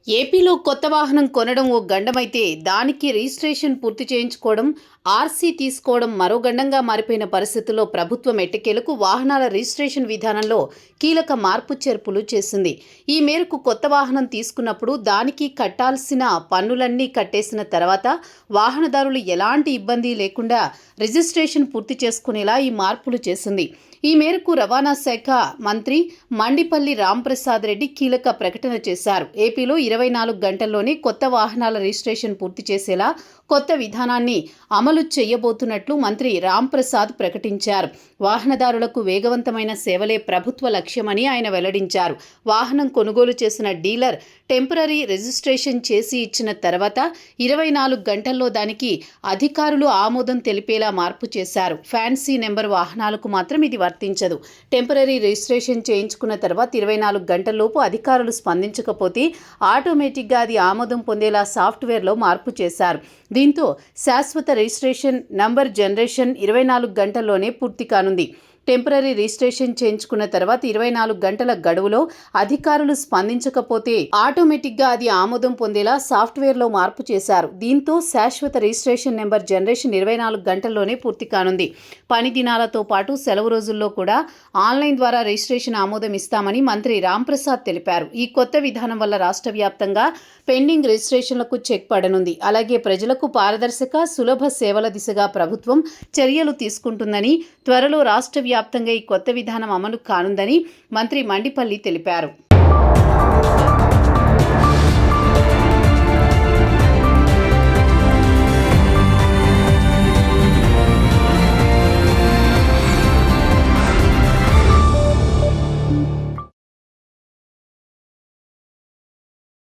ఏపీలో కొత్త వాహనం కొనడం ఓ గండమైతే దానికి రిజిస్ట్రేషన్ పూర్తి చేయించుకోవడం, ఆర్సీ తీసుకోవడం మరో గండంగా మారిపోయిన పరిస్థితుల్లో ప్రభుత్వం ఎట్టకేలకు వాహనాల రిజిస్ట్రేషన్ విధానంలో కీలక మార్పు చేర్పులు చేసింది. ఈ మేరకు కొత్త వాహనం తీసుకున్నప్పుడు దానికి కట్టాల్సిన పన్నులన్నీ కట్టేసిన తర్వాత వాహనదారులు ఎలాంటి ఇబ్బంది లేకుండా రిజిస్ట్రేషన్ పూర్తి చేసుకునేలా ఈ మార్పులు చేసింది. ఈ మేరకు రవాణా శాఖ మంత్రి మండిపల్లి రాంప్రసాద్ రెడ్డి కీలక ప్రకటన చేశారు. ఏపీలో 24 గంటల్లోనే కొత్త వాహనాల రిజిస్ట్రేషన్ పూర్తి చేసేలా కొత్త విధానాన్ని అమలు చేయబోతున్నట్లు మంత్రి రాంప్రసాద్ ప్రకటించారు. వాహనదారులకు వేగవంతమైన సేవలే ప్రభుత్వ లక్ష్యమని ఆయన వెల్లడించారు. వాహనం కొనుగోలు చేసిన డీలర్ టెంపరరీ రిజిస్ట్రేషన్ చేసి ఇచ్చిన తర్వాత 24 గంటల్లో దానికి అధికారులు ఆమోదం తెలిపేలా మార్పు చేశారు. ఫ్యాన్సీ నెంబర్ వాహనాలకు మాత్రం ఇది వర్తించదు. టెంపరరీ రిజిస్ట్రేషన్ చేయించుకున్న తర్వాత 24 గంటల్లోపు అధికారులు స్పందించకపోతే ఆటోమేటిక్గా అది ఆమోదం పొందేలా సాఫ్ట్వేర్లో మార్పు చేశారు. దీంతో శాశ్వత రిజిస్ట్రేషన్ నంబర్ జనరేషన్ 24 గంటల్లోనే పూర్తి కానుంది. టెంపరరీ రిజిస్ట్రేషన్ చేయించుకున్న తర్వాత 24 గంటల గడువులో అధికారులు స్పందించకపోతే ఆటోమేటిక్గా అది ఆమోదం పొందేలా సాఫ్ట్వేర్లో మార్పు చేశారు. దీంతో శాశ్వత రిజిస్ట్రేషన్ నెంబర్ జనరేషన్ 24 గంటల్లోనే పూర్తి కానుంది. పని దినాలతో పాటు సెలవు రోజుల్లో కూడా ఆన్లైన్ ద్వారా రిజిస్ట్రేషన్ ఆమోదం ఇస్తామని మంత్రి రాంప్రసాద్ తెలిపారు. ఈ కొత్త విధానం వల్ల రాష్ట్ర వ్యాప్తంగా పెండింగ్ రిజిస్ట్రేషన్లకు చెక్ పడనుంది. అలాగే ప్రజలకు పారదర్శక, సులభ సేవల దిశగా ప్రభుత్వం చర్యలు తీసుకుంటుందని, త్వరలో రాష్ట్ర వ్యాప్తంగా ఈ కొత్త విధానం అమలు కానుందని మంత్రి మండిపల్లి తెలిపారు.